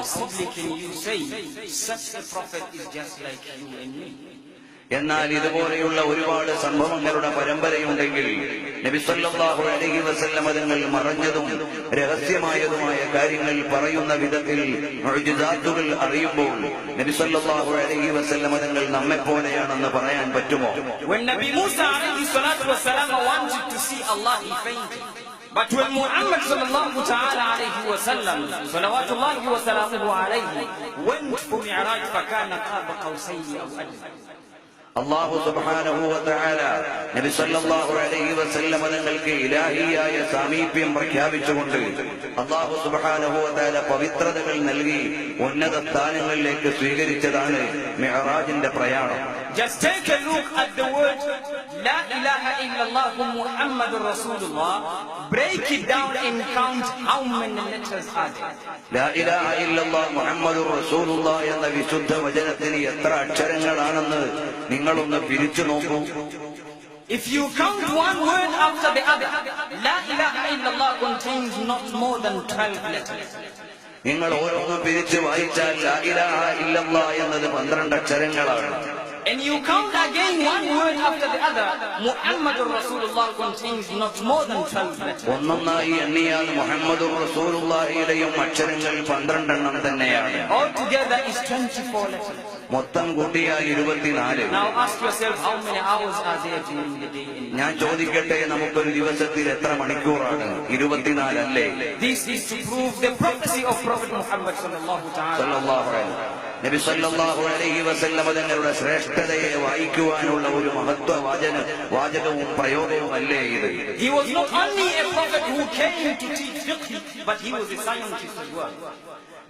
possibly can you say such a prophet is just like you and me? എന്നാൽ ഇതുപോലെയുള്ള ഒരുപാട് സംഭവങ്ങളുടെ പരമ്പരയുണ്ടെങ്കിൽ നബി സല്ലല്ലാഹു അലൈഹി വസല്ലം തങ്ങൾ മറഞ്ഞതും രഹസ്യമായതുമായ കാര്യങ്ങൾ പറയുന്ന വിധത്തിൽ മുഅ്ജിസാത്തുകൾ അറിയുമ്പോൾ നബി സല്ലല്ലാഹു അലൈഹി വസല്ലം തങ്ങൾ നമ്മെപ്പോലെയാണെന്ന് പറയാൻ പറ്റുമോ? When Nabi Musa alayhi salatu wasalam wanted to see Allah, he fainted. But when Muhammad sallallahu ta'ala alayhi wa sallam, salawatullahi wa salamuhu alayhi, went for Mi'raj, فَكَانَ قَابَ قَوْسَيْنِ أَوْ أَدْنَىٰ. അല്ലാഹു സുബ്ഹാനഹു വ തആല നബി സല്ലല്ലാഹു അലൈഹി വസല്ലം തങ്ങൾക്ക് ഇലാഹിയായ സാമീപ്യം പ്രഖ്യാപിച്ചുകൊണ്ട് അല്ലാഹു സുബ്ഹാനഹു വ തആല പവിത്രതകൾ നൽകി ഉന്നത സ്ഥാനങ്ങളിലേക്ക് സ്വീകരിച്ചതാണ് മിഅ്റാജിന്റെ പ്രയാണം. Just take a look at the word La ilaha illallah Muhammadur Rasulullah. Break it down and count how many letters are there. La ilaha illallah Muhammadur Rasulullah എന്ന വിശുദ്ധ വചനത്തിന് എത്ര അക്ഷരങ്ങളാണെന്ന് നിങ്ങളൊന്ന് പിരിച്ചു നോക്കൂ. If you count one word after the other, La ilaha illallah contains not more than 12 letters. നിങ്ങൾ ഓരോന്നും പിരിച്ചു വായിച്ചാൽ ലാ ഇലാഹ ഇല്ലല്ലാഹ് എന്നത് 12 അക്ഷരങ്ങളാണ്. And you count again one word after the other, Muhammadur Rasulullah contains not more than 12 letters. ഒന്നൊന്നായി എണ്ണിയാൽ മുഹമ്മദുർ റസൂലുള്ളാഹിയുടെയും അക്ഷരങ്ങൾ 12 എണ്ണം തന്നെയാണ്. All together is 24 letters. മൊത്തം കൂട്ടിയാൽ 24. Now ask yourself, how many hours are there during the day? ഞാൻ ചോദിക്കട്ടെ, നമുക്കൊരു ദിവസത്തിൽ എത്ര മണിക്കൂറാണ്? 24 അല്ലേ? This is to prove the prophecy of Prophet Muhammad sallallahu alaihi. നബി സല്ലല്ലാഹു അലൈഹി വസല്ലം തങ്ങളുടെ ശ്രേഷ്ഠതയെ വായിക്കുവാനുള്ള ഒരു മഹത്വ വാചകവും പ്രയോഗവും അല്ലേ ഇത്? He was not only a prophet who came to teach fiqh, but he was a scientist as well.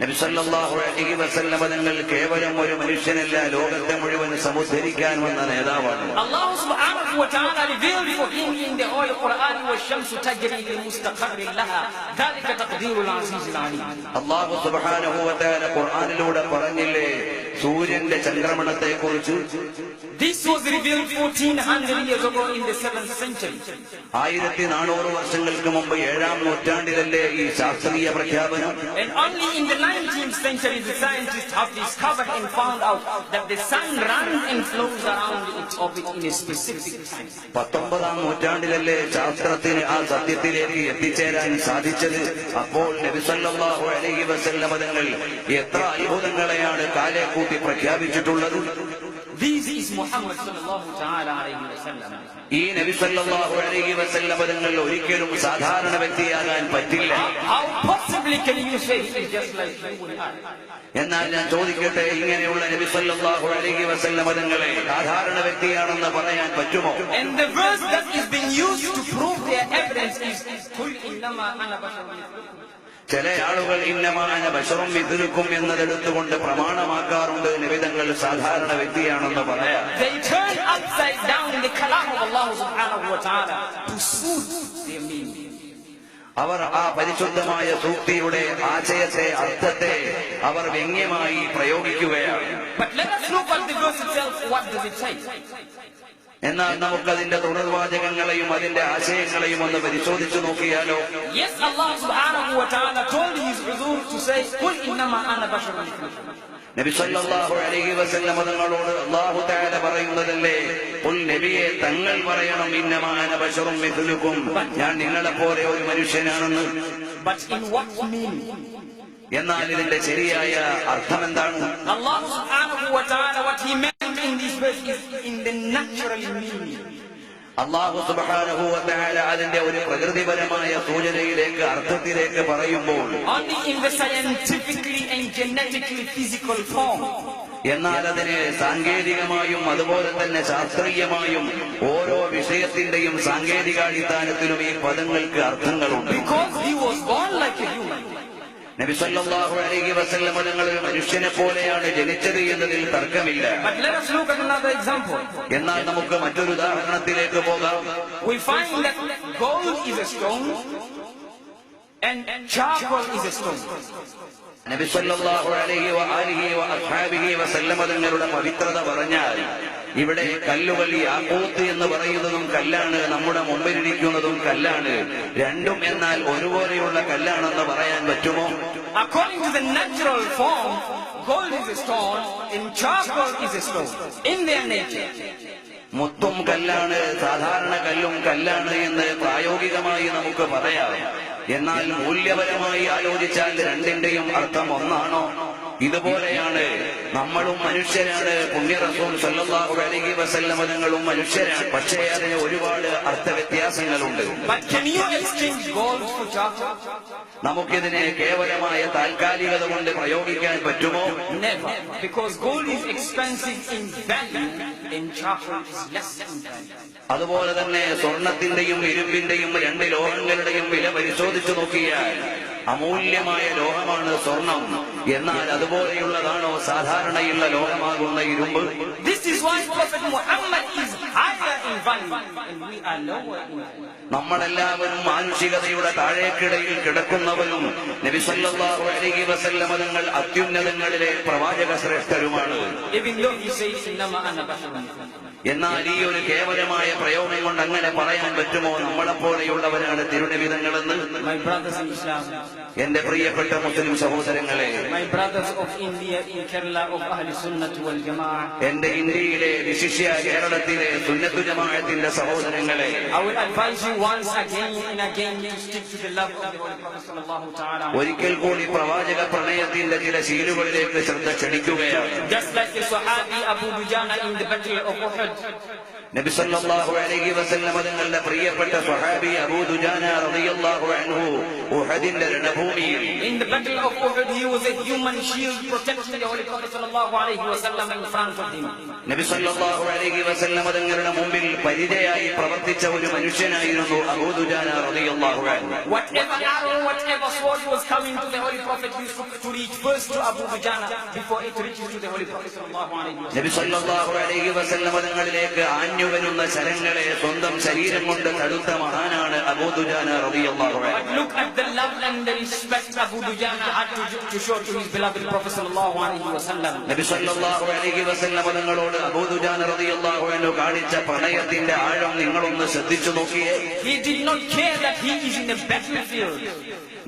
നബി സല്ലല്ലാഹു അലൈഹി വസല്ലം തങ്ങൾ കേവലം ഒരു മനുഷ്യനല്ല, ലോകത്തെ മുഴുവൻ സമുദ്ധരിക്കാൻ വന്ന നേതാവാണ്. Allah subhanahu wa ta'ala revealed for him in the Holy Quran, وَالشَّمْسُ تَجْرِي لِمُسْتَقَرٍّ لَهَا ذَلِكَ تَقْدِيرُ الْعَزِيزِ الْعَلِيمِ. അല്ലാഹു സുബ്ഹാനഹു വ തആല ഖുർആനിലൂടെ പറഞ്ഞില്ലേ സൂര്യന്റെ ചംക്രമണത്തെ കുറിച്ച്? This was revealed 1400 years ago in the 7th century. 1400 വർഷങ്ങൾക്ക് മുമ്പ് 7ാം നൂറ്റാണ്ടിലല്ലേ ഈ ശാസ്ത്രീയ പ്രഖ്യാപനം? And only in the 19th century the scientists have discovered and found out that the sun runs and flows around its orbit in a specific time. 19ാം നൂറ്റാണ്ടിലല്ലേ ശാസ്ത്രത്തിന് ആ സത്യത്തിലേക്ക് എത്തിച്ചേരാൻ സാധിച്ചത്? അപ്പോൾ നബി സല്ലല്ലാഹു അലൈഹി വസല്ലം തങ്ങൾ എത്ര അത്ഭുതങ്ങളെയാണ് കാലേ കൂട്ടി പ്രഖ്യാപിച്ചിട്ടുള്ളത്. This is Muhammad sallallahu ta'ala alayhi wa sallam. ഈ നബി സല്ലല്ലാഹു അലൈഹി വസല്ലം തങ്ങൾ ഒരിക്കലും സാധാരണ വ്യക്തിയാകാൻ പറ്റില്ല. How possibly can you say he is just like you and I? എന്നാൽ ഞാൻ ചോദിക്കട്ടെ, ഇങ്ങനെയുള്ള നബി സല്ലല്ലാഹു അലൈഹി വസല്ലം തങ്ങളെ സാധാരണ വ്യക്തിയാണെന്ന് പറയാൻ പറ്റുമോ? And the verse that is being used to prove their evidence is Qul innama ana basharun mithlukum. ചില ആളുകൾ ഇന്നമാ അന ബശറും മിഥ്ലുക്കും എന്നതെടുത്തുകൊണ്ട് പ്രമാണമാക്കാറുണ്ട് നബി തങ്ങൾ സാധാരണ വ്യക്തിയാണെന്ന് പറയാം. They turn upside down the kalam of Allah subhanahu wa ta'ala to suit their meaning. അവർ ആ പരിശുദ്ധമായ സൂക്തിയുടെ ആശയത്തെ, അർത്ഥത്തെ അവർ വ്യംഗ്യമായി പ്രയോഗിക്കുകയാണ്. But let us look at the verse itself. What does it say? എന്നാൽ നമുക്കതിന്റെ തുടർവാചകങ്ങളെയും അതിന്റെ ആശയങ്ങളെയും ഒന്ന് പരിശോധിച്ചു നോക്കിയാലോ? Yes, Allah subhanahu wa ta'ala told his Rasul to say, "Qul innama ana basharun mithlukum." നബി സല്ലല്ലാഹു അലൈഹി വസല്ലം തങ്ങളോട് അല്ലാഹു തആല പറയുന്നതല്ലേ, ഖുൽ നബിയെ തങ്ങൾ പറയണം, ഇന്നമാ അന ബശറും മിഥ്ലുക്കും, ഞാൻ നിങ്ങളെ പോലെ ഒരു മനുഷ്യനാണെന്ന്. But in what meaning? എന്നാൽ ഇതിന്റെ ശരിയായ അർത്ഥം എന്താണ്? Allah subhanahu wa ta'ala, what he meant in this verse is in the natural meaning. അല്ലാഹു സുബ്ഹാനഹു വ തആല അതിന്റെ ഒരു പ്രകൃതിപരമായ സൂചനയിലേക്ക്, അർത്ഥത്തിലേക്ക് പറയുമ്പോൾ only in the scientifically and genetically physical form. എന്നാൽ അതിന് സാങ്കേതികമായും അതുപോലെ തന്നെ ശാസ്ത്രീയമായും ഓരോ വിഷയത്തിന്റെയും സാങ്കേതികാടിസ്ഥാനത്തിലും ഈ പദങ്ങൾക്ക് അർത്ഥങ്ങളുണ്ട്. Because he was born like a human. നബി സല്ലല്ലാഹു അലൈഹി വസല്ലം തങ്ങൾ ഒരു മനുഷ്യനെ പോലെയാണ് ജനിച്ചത് എന്നതിൽ തർക്കമില്ല. But let us look at another example. എന്നാൽ നമുക്ക് മറ്റൊരു ഉദാഹരണത്തിലേക്ക് പോകാം. We find that gold is a stone and charcoal is a stone. നബി സല്ലല്ലാഹു അലൈഹി വആലിഹി വഅസ്ഹാബിഹി വസല്ലമ തങ്ങളുടെ പവിത്രത പറഞ്ഞാൽ ഇവിടെ കല്ലുകൾ യാഖൂത്ത് എന്ന് പറയുന്നതും കല്ലാണ്, നമ്മുടെ മുമ്പിലിരിക്കുന്നതും കല്ലാണ്. രണ്ടും എന്നാൽ ഒരുപോലെയുള്ള കല്ലാണെന്ന് പറയാൻ പറ്റുമോ? According to the natural form, gold is a stone and charcoal is a stone in their nature. മുത്തും കല്ലാണ്, സാധാരണ കല്ലും കല്ലാണ് എന്ന് പ്രായോഗികമായി നമുക്ക് പറയാം. എന്നാൽ മൂല്യപരമായി ആലോചിച്ചാൽ രണ്ടിന്റെയും അർത്ഥം ഒന്നാണോ? ഇതുപോലെയാണ് നമ്മളും മനുഷ്യരാണ്. പുണ്യ റസൂൽ സല്ലല്ലാഹു അലൈഹി വസല്ലം തങ്ങളും മനുഷ്യരാണ്. പക്ഷേ അതിന് ഒരുപാട് അർത്ഥവ്യത്യാസങ്ങളുണ്ട്. നമുക്കിതിനെ കേവലമായ താൽക്കാലികത കൊണ്ട് പ്രയോഗിക്കാൻ പറ്റുമോ? അതുപോലെ തന്നെ സ്വർണത്തിന്റെയും ഇരുമ്പിന്റെയും രണ്ട് ലോഹങ്ങളുടെയും വില പരിശോധിച്ചു നോക്കിയാൽ അമൂല്യമായ ലോഹമാണ് സ്വർണം. എന്നാൽ അതുപോലെയുള്ളതാണോ സാധാരണയുള്ള ലോഹമാകുന്ന ഇരുമ്പ്? നമ്മളെല്ലാവരും മാനുഷികതയുടെ താഴേക്കിടയിൽ കിടക്കുന്നവരും നബി സല്ലല്ലാഹു അലൈഹി വസല്ലം തങ്ങൾ അത്യുന്നതങ്ങളിലെ പ്രവാചക ശ്രേഷ്ഠരുമാണ്. എന്നാൽ ഈ ഒരു കേവലമായ പ്രയോഗം കൊണ്ട് അങ്ങനെ പറയാൻ പറ്റുമോ? നമ്മളെപ്പോലെയുള്ളവരാണ് തിരുനബിതങ്ങളെന്ന്? എന്റെ പ്രിയപ്പെട്ട മുസ്ലിം സഹോദരങ്ങളെ, എന്റെ ഇന്ത്യയിലെ വിശിഷ്യ കേരളത്തിലെ സുന്നത്തു ജമാഅത്തിന്റെ സഹോദരങ്ങളെ, ഒരിക്കൽ കൂടി പ്രവാചക പ്രണയത്തിന്റെ ചില ശീലുകളിലേക്ക് ശ്രദ്ധ ക്ഷണിക്കുകയാണ്. നബി സല്ലല്ലാഹു അലൈഹി വസല്ലം തങ്ങളുടെ പ്രിയപ്പെട്ട സ്വഹാബി അബൂ ദുജാന റളിയല്ലാഹു അൻഹു ഉഹദിന്റെ രണഭൂമിയിൽ നബി സല്ലല്ലാഹു അലൈഹി വസല്ലം തങ്ങളുടെ മുമ്പിൽ പരിചയായി പ്രവർത്തിച്ച ഒരു മനുഷ്യനായിരുന്നു അബൂ ദുജാന റളിയല്ലാഹു അൻഹു. നബി സല്ലല്ലാഹു അലൈഹി വസല്ലം തങ്ങളിലേക്ക് ആഞ്ഞുവരുന്ന ശരങ്ങളെ സ്വന്തം ശരീരം കൊണ്ട് തടുത്ത മഹാനാണ് അബൂ ദുജാന റളിയല്ലാഹു അൻഹു. നബി സല്ലല്ലാഹു അലൈഹി വസല്ലം തങ്ങളോട് അബൂ ദുജാന റളിയല്ലാഹു അൻഹു കാണിച്ച പ്രണയത്തിന്റെ ആഴം നിങ്ങളൊന്ന് ശ്രദ്ധിച്ചു നോക്കിയേ.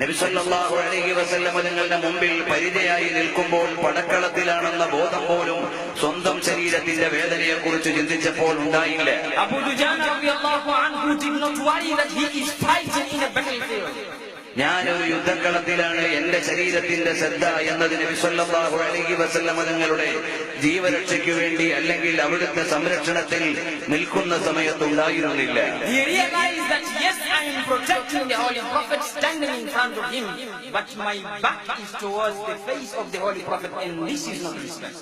നബി സല്ലല്ലാഹു അലൈഹി വസല്ലം തങ്ങളുടെ മുമ്പിൽ പരിചയായി നിൽക്കുമ്പോൾ പടക്കളത്തിലാണെന്ന ബോധം പോലും സ്വന്തം ശരീരത്തിന്റെ വേദനയെക്കുറിച്ച് ചിന്തിച്ചപ്പോൾ ഉണ്ടായില്ല. അബൂ ദുജാന റളിയല്ലാഹു അൻഹു did not worry that he is fighting in a battlefield. ഞാനൊരു യുദ്ധക്കളത്തിലാണ്, എന്റെ ശരീരത്തിന്റെ ശ്രദ്ധ എന്നത് നബി സല്ലല്ലാഹു അലൈഹി വസല്ലം തങ്ങളുടെ ജീവരക്ഷയ്ക്ക് വേണ്ടി അല്ലെങ്കിൽ അവിടുത്തെ സംരക്ഷണത്തിൽ നിൽക്കുന്ന സമയത്തുണ്ടായിരുന്നില്ല. He realized that yes, I am protecting the Holy Prophet standing in front of him, but my back is towards the face of the Holy Prophet, and this is not respect.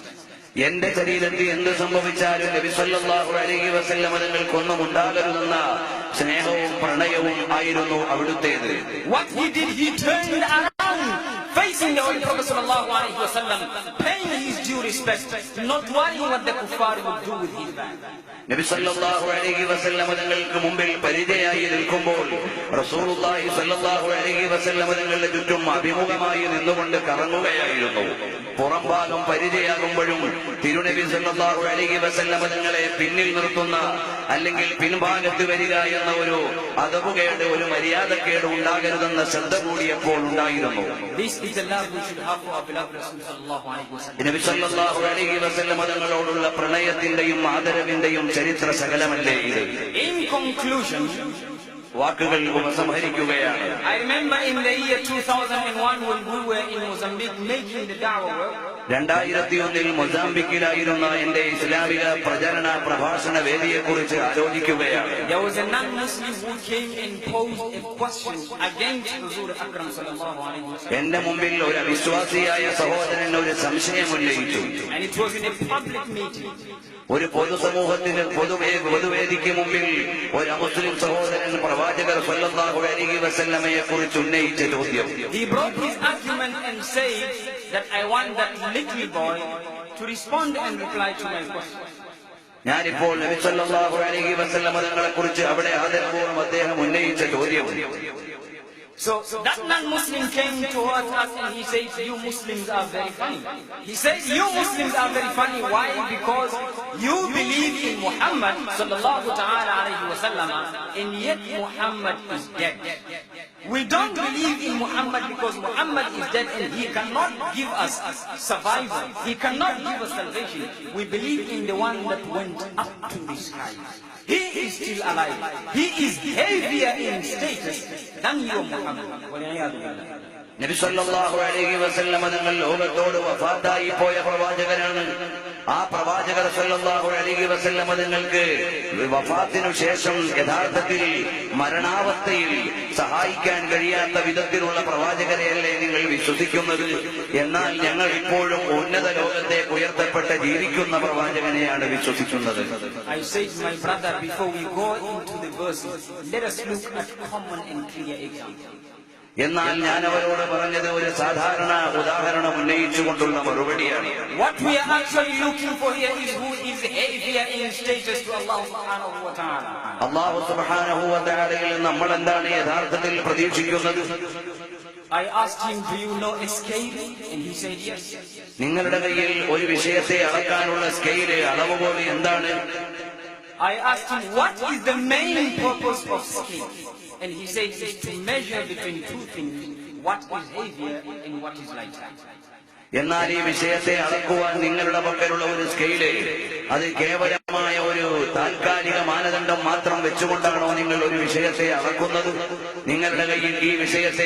എന്റെ ശരീരത്തിൽ എന്ത് സംഭവിച്ചാലും നബി സല്ലല്ലാഹു അലൈഹി വസല്ലം തങ്ങൾക്കൊന്നും ഉണ്ടാകരുതെന്ന സ്നേഹവും പ്രണയവും ആയിരുന്നു അവിടുത്തേത്. What he did, he turned around facing the Holy Prophet sallallahu alaihi wasallam, paying his due respect, not worrying what the kuffar would do with his back. നബി സല്ലല്ലാഹു അലൈഹി വസല്ലം തങ്ങൾക്ക് മുമ്പിൽ പരിചയായി നിൽക്കുമ്പോൾ റസൂലുള്ളാഹി സല്ലല്ലാഹു അലൈഹി വസല്ലം തങ്ങളുടെ ചുറ്റും അഭിമുഖമായി നിന്നുകൊണ്ട് കറങ്ങുകയായിരുന്നു. പുറംഭാഗം പരിചയാകുമ്പോഴും തിരുനബി സല്ലല്ലാഹു അലൈഹി വസല്ലം തങ്ങളെ പിന്നിൽ നിർത്തുന്ന അല്ലെങ്കിൽ പിൻഭാഗത്ത് വരിക എന്ന ഒരു അദബുകേട്, ഒരു മര്യാദക്കേട് ഉണ്ടാകരുതെന്ന ശ്രദ്ധ കൂടിയപ്പോൾ ഉണ്ടായിരുന്നു. നബി സല്ലല്ലാഹു അലൈഹി വസല്ലം തങ്ങളോടുള്ള പ്രണയത്തിന്റെയും ആദരവിന്റെയും ചരിത്ര ശകലമല്ലേ ഇത്? In conclusion, വാക്കുകൾ ഉപസംഹരിക്കുകയാണ്. I remember in the year 2001 when we were in Mozambique making the da'wah work. 2001 മൊസാംബിക്കിലായിരുന്ന എന്റെ ഇസ്ലാമിക പ്രചരണ പ്രഭാഷണ വേദിയെക്കുറിച്ച് ആലോചിക്കുകയാണ്. There was a non-Muslim who came and posed a question against Rasul Akram sallallahu alaihi wasallam. എന്റെ മുമ്പിൽ ഒരു അവിശ്വാസിയായ സഹോദരൻ ഒരു സംശയം ഉന്നയിച്ചു. And it was in a public meeting. ഒരു പൊതുസമൂഹത്തിന് പൊതുവേദിക്ക് മുമ്പിൽ ഒരു അമുസ്ലിം സഹോദരൻ പ്രവാചകർ സല്ലല്ലാഹു അലൈഹി വസല്ലമയെ കുറിച്ച് ഉന്നയിച്ച ചോദ്യം. He brought his argument and said that I want that little boy to respond and reply to my question. ഞാനിപ്പോൾ നബി സല്ലല്ലാഹു അലൈഹി വസല്ലമ തങ്ങളെ കുറിച്ച് അവിടെ ആദരപൂർവ്വം അദ്ദേഹം ഉന്നയിച്ച ചോദ്യം. So that non-Muslim came towards us and he said, you Muslims are very funny. He said, you Muslims are very funny. Why? Because you believe in Muhammad sallallahu ta'ala alayhi wa sallam, and yet Muhammad is dead. We don't believe in Muhammad because Muhammad is dead and he cannot give us survival. He cannot give us salvation. We believe in the one that went up to the sky. He is still alive. He is heavier in status than you, Muhammad. നബി സല്ലല്ലാഹു അലൈഹി വസല്ലം തങ്ങൾ ലോകത്തോട് വഫാത്തായി പോയ പ്രവാചകനാണ്. ആ പ്രവാചകർ സല്ലല്ലാഹു അലൈഹി വസല്ലം തങ്ങൾക്ക് വഫാത്തിനു ശേഷം യഥാർത്ഥത്തിൽ മരണാവസ്ഥയിൽ സഹായിക്കാൻ കഴിയാത്ത വിധത്തിലുള്ള പ്രവാചകരെയല്ലേ നിങ്ങൾ വിശ്വസിക്കുന്നത്? എന്നാൽ ഞങ്ങൾ ഇപ്പോഴും ഉന്നത ലോകത്തേക്ക് ഉയർത്തപ്പെട്ട് ജീവിക്കുന്ന പ്രവാചകനെയാണ് വിശ്വസിക്കുന്നത്. I said, my brother, before we go into the verses, let us look at common and clear example. എന്നാൽ ഞാൻ അവരോട് പറഞ്ഞത് ഒരു സാധാരണ ഉദാഹരണം ഉന്നയിച്ചുകൊണ്ടുള്ള മറുപടിയാണ്. What we are actually looking for here is who is heavier in status to Allah subhanahu wa ta'ala. അല്ലാഹു സുബ്ഹാനഹു വ തആലയിൽ നമ്മൾ എന്താണ് യഥാർത്ഥത്തിൽ പ്രതീക്ഷിക്കുന്നത്? I asked him, do you know a scale? And he said yes. നിങ്ങളുടെ കയ്യിൽ ഒരു വിഷയത്തെ അളക്കാനുള്ള സ്കെയില് അളവുകോല് എന്താണ്? I asked him, what is the main purpose of scale? And he said, it's to measure between two things, what is heavier and what is lighter. എന്നാൽ ഈ വിഷയത്തെ അളക്കുവാൻ നിങ്ങളുടെ പക്കലുള്ള ഒരു സ്കെയില് അത് കേവലമായ ഒരു താൽക്കാലിക മാനദണ്ഡം മാത്രം വെച്ചുകൊണ്ടാണോ നിങ്ങൾ ഒരു വിഷയത്തെ അളക്കുന്നത്? നിങ്ങളുടെ കയ്യിൽ ഈ വിഷയത്തെ